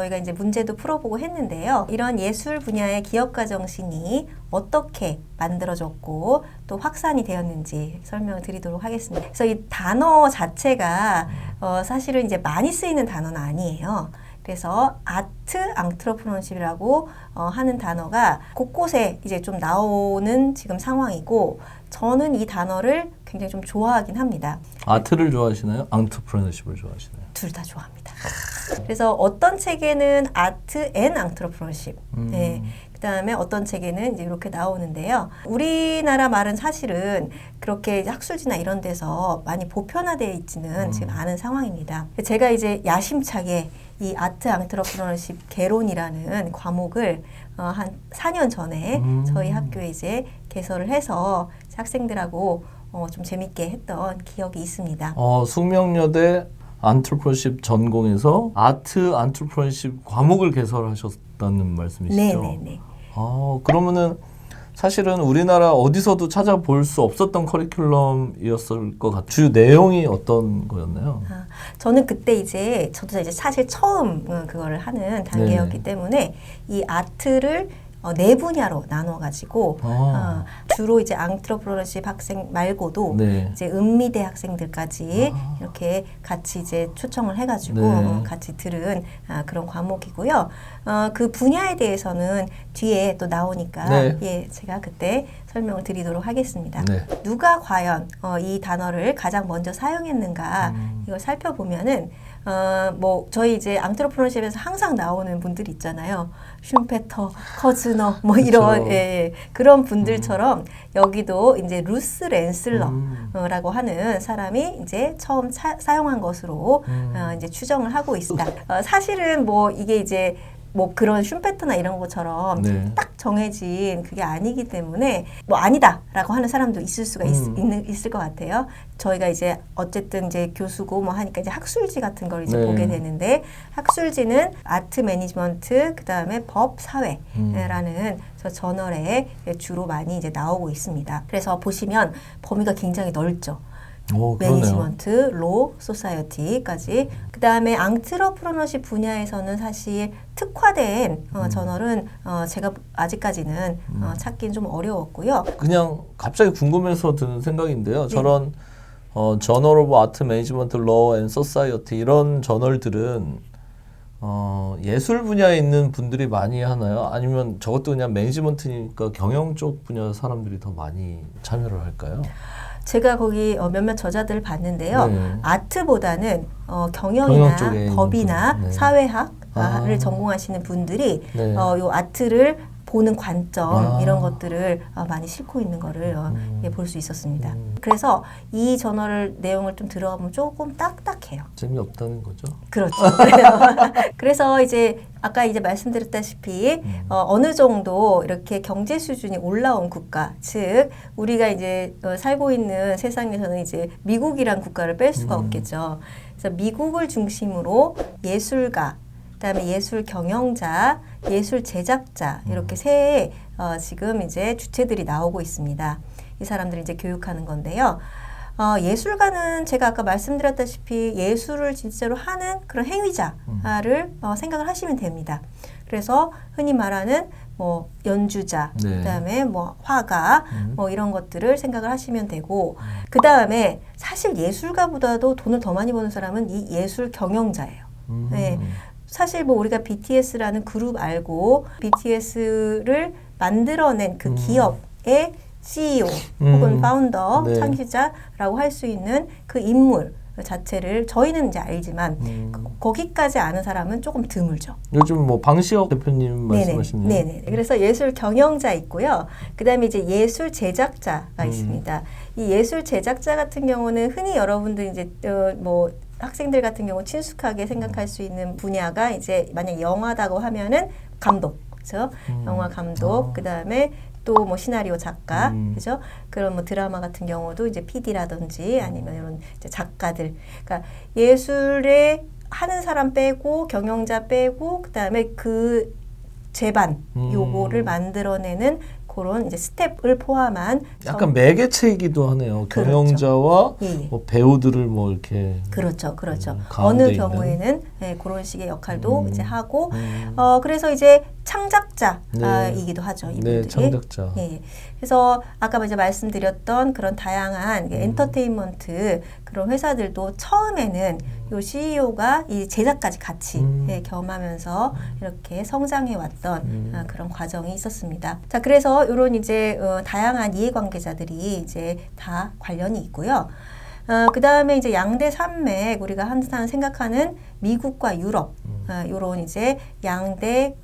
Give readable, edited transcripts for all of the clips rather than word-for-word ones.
저희가 이제 문제도 풀어보고 했는데요. 이런 예술 분야의 기업가 정신이 어떻게 만들어졌고 또 확산이 되었는지 설명을 드리도록 하겠습니다. 그래서 이 단어 자체가 사실은 이제 많이 쓰이는 단어는 아니에요. 그래서 아트 앙트러프너십이라고 하는 단어가 곳곳에 이제 좀 나오는 지금 상황이고, 저는 이 단어를 굉장히 좀 좋아하긴 합니다. 아트를 좋아하시나요? 앙트프레너십을 좋아하시나요? 둘 다 좋아합니다. 그래서 어떤 책에는 아트 앤 앙트러프너십, 네. 그다음에 어떤 책에는 이제 이렇게 나오는데요. 우리나라 말은 사실은 그렇게 학술지나 이런 데서 많이 보편화되어 있지는 지금 않은 상황입니다. 제가 이제 야심차게 이 아트 앙트러프너십 개론이라는 과목을 한 4년 전에 저희 학교에 이제 개설을 해서 학생들하고 좀 재밌게 했던 기억이 있습니다. 숙명여대 안트로프너십 전공에서 아트 안트로프너십 과목을 개설하셨다는 말씀이시죠? 네네네. 그러면은 사실은 우리나라 어디서도 찾아볼 수 없었던 커리큘럼이었을 것 같아요. 주요 내용이 어떤 거였나요? 저는 그때 저도 이제 사실 처음 그거를 하는 단계였기 때문에 이 아트를 네 분야로 나눠가지고 주로 이제 앙트러프너십 학생 말고도 이제 음미대 학생들까지 이렇게 같이 이제 초청을 해가지고 같이 들은 그런 과목이고요. 그 분야에 대해서는 뒤에 또 나오니까 제가 그때 설명을 드리도록 하겠습니다. 누가 과연 이 단어를 가장 먼저 사용했는가 이걸 살펴보면은 뭐 저희 이제 앙트러프너십에서 항상 나오는 분들 있잖아요. 슌페터, 커즈너 뭐 이런 그런 분들처럼 여기도 이제 루스 렌슬러라고 하는 사람이 이제 처음 사용한 것으로 이제 추정을 하고 있습니다. 사실은 뭐 이게 이제 뭐 그런 슌페터나 이런 것처럼 딱 정해진 그게 아니기 때문에 뭐 아니다라고 하는 사람도 있을 수가 있을 것 같아요. 저희가 이제 어쨌든 이제 교수고 뭐 하니까 이제 학술지 같은 걸 이제 보게 되는데, 학술지는 아트 매니지먼트 그다음에 법 사회라는 저 저널에 주로 많이 이제 나오고 있습니다. 그래서 보시면 범위가 굉장히 넓죠. 매니지먼트, 로, 소사이어티까지. 그 다음에 앙트러프너십 분야에서는 사실 특화된 저널은 제가 아직까지는 찾기는 좀 어려웠고요. 그냥 갑자기 궁금해서 드는 생각인데요. 저런 저널 오브 아트 매니지먼트 로 앤 소사이어티 이런 저널들은 예술 분야에 있는 분들이 많이 하나요? 아니면 저것도 그냥 매니지먼트니까 경영 쪽 분야 사람들이 더 많이 참여를 할까요? 제가 거기 몇몇 저자들을 봤는데요. 아트보다는 경영이나 법이나 사회학을 전공하시는 분들이 요 아트를 보는 관점 이런 것들을 많이 싣고 있는 거를 볼 수 있었습니다. 그래서 이 저널 내용을 좀 들어보면 조금 딱딱해요. 재미없다는 거죠? 그렇죠. 그래서 이제 아까 이제 말씀드렸다시피 어느 정도 이렇게 경제 수준이 올라온 국가, 즉 우리가 이제 살고 있는 세상에서는 이제 미국이란 국가를 뺄 수가 없겠죠. 그래서 미국을 중심으로 예술가, 그다음에 예술 경영자, 예술 제작자 이렇게 세 지금 이제 주체들이 나오고 있습니다. 이 사람들이 이제 교육하는 건데요. 예술가는 제가 아까 말씀드렸다시피 예술을 진짜로 하는 그런 행위자를 생각을 하시면 됩니다. 그래서 흔히 말하는 뭐 연주자, 그다음에 뭐 화가, 뭐 이런 것들을 생각을 하시면 되고, 그다음에 사실 예술가보다도 돈을 더 많이 버는 사람은 이 예술 경영자예요. 사실 뭐 우리가 BTS라는 그룹 알고 BTS를 만들어낸 그 기업의 CEO 혹은 파운더, 창시자라고 할 수 있는 그 인물 자체를 저희는 이제 알지만 거기까지 아는 사람은 조금 드물죠. 요즘 뭐 방시혁 대표님 말씀하시는. 네네. 그래서 예술 경영자 있고요. 그다음에 이제 예술 제작자가 있습니다. 이 예술 제작자 같은 경우는 흔히 여러분들 이제 뭐 학생들 같은 경우 친숙하게 생각할 수 있는 분야가 이제 만약 영화다고 하면은 감독, 그렇죠? 영화 감독, 그다음에 또 뭐 시나리오 작가, 그죠? 그런 뭐 드라마 같은 경우도 이제 PD라든지 아니면 이런 이제 작가들. 그러니까 예술에 하는 사람 빼고 경영자 빼고 그다음에 그 제반 요거를 만들어내는 그런 이제 스텝을 포함한 약간 매개체이기도 하네요. 그렇죠. 경영자와 예, 예. 뭐 배우들을 뭐 이렇게 그렇죠. 가운데 어느 있는. 경우에는 그런 식의 역할도 이제 하고 그래서 이제 창작자이기도 하죠. 이분들이. 네, 창작자. 예. 그래서 아까 이제 말씀드렸던 그런 다양한 엔터테인먼트 그런 회사들도 처음에는 요 CEO가 이 제작까지 같이 겸하면서 이렇게 성장해 왔던 그런 과정이 있었습니다. 자, 그래서 이런 이제 다양한 이해관계자들이 이제 다 관련이 있고요. 그 다음에 이제 양대 산맥 우리가 항상 생각하는 미국과 유럽 요런 이제 양대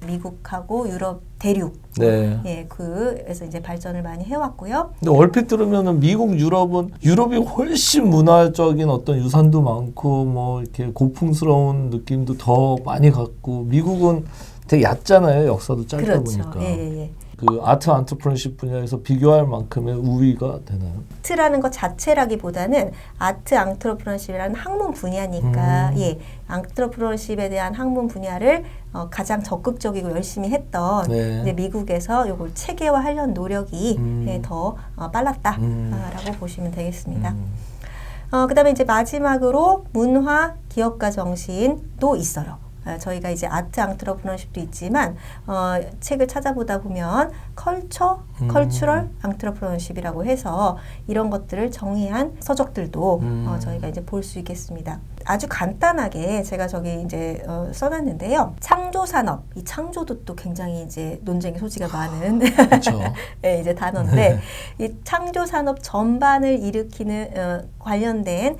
미국하고 유럽 대륙 네. 예, 그래서 이제 발전을 많이 해왔고요. 근데 얼핏 들으면은 미국, 유럽이 훨씬 문화적인 어떤 유산도 많고 뭐 이렇게 고풍스러운 느낌도 더 많이 갖고 미국은 되게 얕잖아요. 역사도 짧다 그렇죠. 보니까. 예. 그 아트 안트프레너십 분야에서 비교할 만큼의 우위가 되나요? 아트라는 것 자체라기보다는 아트 앙트러프너십이라는 학문 분야니까 예, 앙트러프너십에 대한 학문 분야를 가장 적극적이고 열심히 했던 네. 이제 미국에서 이걸 체계화하려는 노력이 더 빨랐다라고 보시면 되겠습니다. 그다음에 이제 마지막으로 문화 기업가 정신도 있어요. 저희가 이제 아트 앙트러프너십도 있지만 책을 찾아보다 보면 컬처럴 앙트러프너십이라고 해서 이런 것들을 정의한 서적들도 저희가 이제 볼 수 있겠습니다. 아주 간단하게 제가 저기 이제 써놨는데요. 창조 산업, 이 창조도 또 굉장히 이제 논쟁의 소지가 많은 그렇죠. 네, 이제 단어인데 이 창조 산업 전반을 일으키는 관련된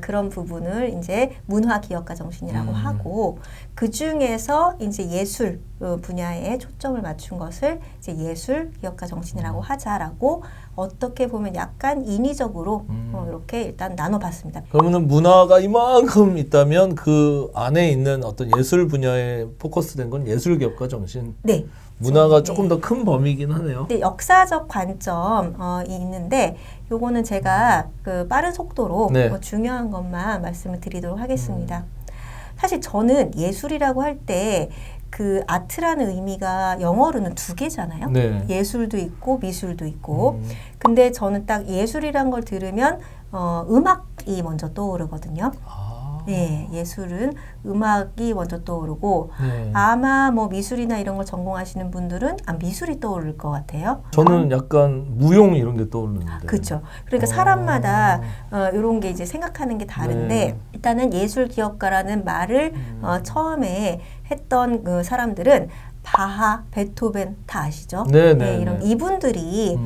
그런 부분을 이제 문화 기업가 정신이라고 하고 그 중에서 이제 예술 분야에 초점을 맞춘 것을 이제 예술 기업가 정신이라고 하자라고 어떻게 보면 약간 인위적으로 이렇게 일단 나눠봤습니다. 그러면은 문화가 이만큼 있다면 그 안에 있는 어떤 예술 분야에 포커스된 건 예술 기업가 정신. 네. 문화가 조금 더 큰 범위이긴 하네요. 네, 역사적 관점이 있는데 요거는 제가 그 빠른 속도로 네. 중요한 것만 말씀을 드리도록 하겠습니다. 사실 저는 예술이라고 할 때 그 아트라는 의미가 영어로는 두 개잖아요. 네. 예술도 있고 미술도 있고. 근데 저는 딱 예술이란 걸 들으면 음악이 먼저 떠오르거든요. 네, 예술은 음악이 먼저 떠오르고 네. 아마 뭐 미술이나 이런 걸 전공하시는 분들은 미술이 떠오를 것 같아요. 저는 약간 무용 이런 게 떠오르는데. 그렇죠. 그러니까 사람마다 이런 게 이제 생각하는 게 다른데 네. 일단은 예술 기업가라는 말을 처음에 했던 그 사람들은 바하, 베토벤 다 아시죠? 네. 이런 이분들이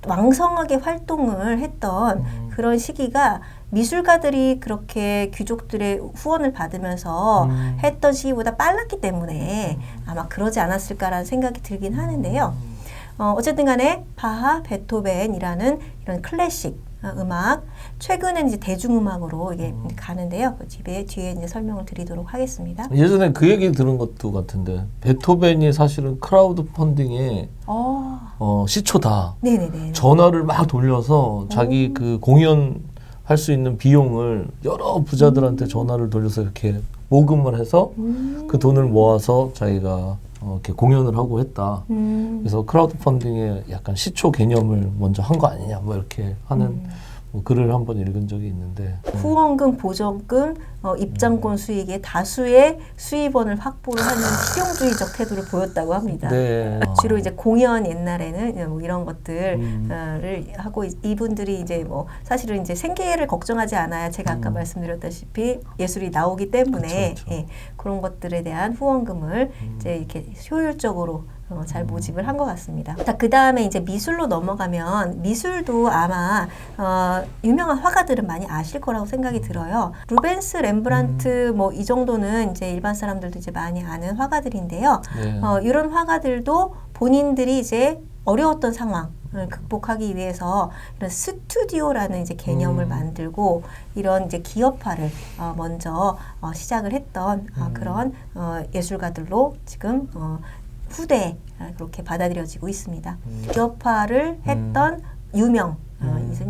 왕성하게 활동을 했던 그런 시기가 미술가들이 그렇게 귀족들의 후원을 받으면서 했던 시기보다 빨랐기 때문에 아마 그러지 않았을까라는 생각이 들긴 하는데요. 어쨌든 간에 바하, 베토벤이라는 이런 클래식 음악, 최근엔 이제 대중음악으로 이게 가는데요. 그 뒤에 이제 설명을 드리도록 하겠습니다. 예전에 그 얘기 들은 것도 같은데 베토벤이 사실은 크라우드 펀딩에 시초다. 네네네. 전화를 막 돌려서 자기 그 공연 할 수 있는 비용을 여러 부자들한테 전화를 돌려서 이렇게 모금을 해서 그 돈을 모아서 자기가 이렇게 공연을 하고 했다. 그래서 크라우드 펀딩의 약간 시초 개념을 먼저 한 거 아니냐, 뭐 이렇게 하는 뭐 글을 한번 읽은 적이 있는데. 후원금, 보전금, 입장권 수익의 다수의 수입원을 확보를 하는 실용주의적 태도를 보였다고 합니다. 네. 주로 이제 공연 옛날에는 뭐 이런 것들을 하고 이분들이 이제 뭐 사실은 이제 생계를 걱정하지 않아야 제가 아까 말씀드렸다시피 예술이 나오기 때문에 그쵸. 예, 그런 것들에 대한 후원금을 이제 이렇게 효율적으로 잘 모집을 한 것 같습니다. 자, 그 다음에 이제 미술로 넘어가면 미술도 아마 유명한 화가들은 많이 아실 거라고 생각이 들어요. 루벤스, 렘브란트 뭐 이 정도는 이제 일반 사람들도 이제 많이 아는 화가들인데요. 네. 이런 화가들도 본인들이 이제 어려웠던 상황을 극복하기 위해서 이런 스튜디오라는 이제 개념을 만들고 이런 이제 기업화를 먼저 시작을 했던 그런 예술가들로 지금 후대에 그렇게 받아들여지고 있습니다. 기업화를 했던 유명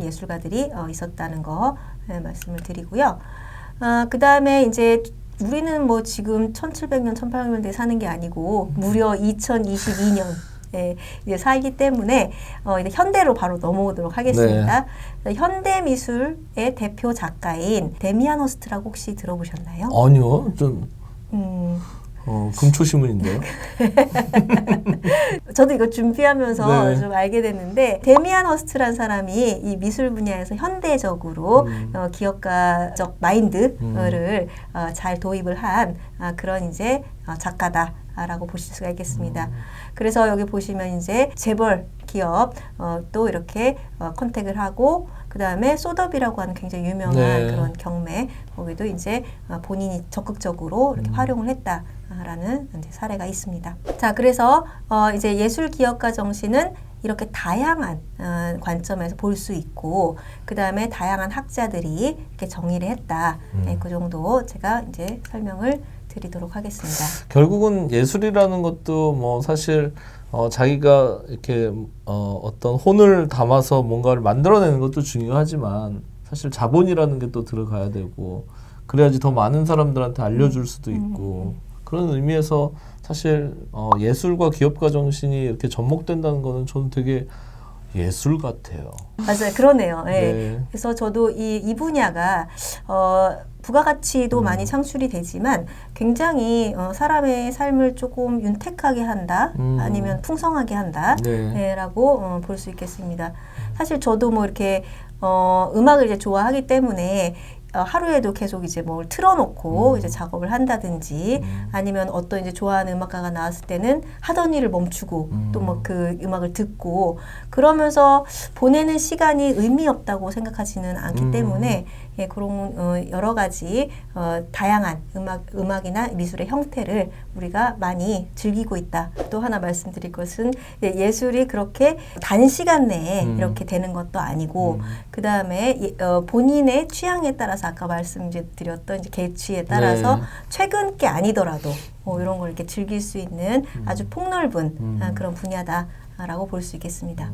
예술가들이 있었다는 거 말씀을 드리고요. 그 다음에 이제 우리는 뭐 지금 1700년, 1800년대에 사는 게 아니고 무려 2022년 이제 살기 때문에 이제 현대로 바로 넘어오도록 하겠습니다. 현대 미술의 대표 작가인 데미안 허스트라고 혹시 들어보셨나요? 아니요, 좀 금초시문인데요. 저도 이거 준비하면서 네. 좀 알게 됐는데 데미안 허스트란 사람이 이 미술 분야에서 현대적으로 기업가적 마인드를 잘 도입을 한 그런 이제 작가다라고 보실 수가 있겠습니다. 그래서 여기 보시면 이제 재벌 기업 또 이렇게 컨택을 하고 그 다음에 소더비라고 하는 굉장히 유명한 네. 그런 경매 거기도 이제 본인이 적극적으로 이렇게 활용을 했다라는 이제 사례가 있습니다. 자, 그래서 이제 예술 기업가 정신은 이렇게 다양한 관점에서 볼 수 있고 그 다음에 다양한 학자들이 이렇게 정의를 했다. 그 정도 제가 이제 설명을 드리도록 하겠습니다. 결국은 예술이라는 것도 뭐 사실 자기가 이렇게 어떤 혼을 담아서 뭔가를 만들어내는 것도 중요하지만 사실 자본이라는 게 또 들어가야 되고 그래야지 더 많은 사람들한테 알려줄 수도 있고 그런 의미에서 사실 예술과 기업가 정신이 이렇게 접목된다는 거는 저는 되게 예술 같아요. 맞아요. 그러네요. 네. 네. 그래서 저도 이 분야가 부가가치도 많이 창출이 되지만 굉장히 사람의 삶을 조금 윤택하게 한다 아니면 풍성하게 한다 네. 라고 볼 수 있겠습니다. 사실 저도 뭐 이렇게 음악을 이제 좋아하기 때문에 하루에도 계속 이제 뭘 틀어놓고 이제 작업을 한다든지 아니면 어떤 이제 좋아하는 음악가가 나왔을 때는 하던 일을 멈추고 또 뭐 그 음악을 듣고 그러면서 보내는 시간이 의미 없다고 생각하지는 않기 때문에 그런 여러 가지 다양한 음악이나 미술의 형태를 우리가 많이 즐기고 있다. 또 하나 말씀드릴 것은 예술이 그렇게 단시간 내에 이렇게 되는 것도 아니고 그 다음에 본인의 취향에 따라서 아까 말씀드렸던 이제 개취에 따라서 네. 최근 게 아니더라도 이런 걸 이렇게 즐길 수 있는 아주 폭넓은 그런 분야다라고 볼 수 있겠습니다.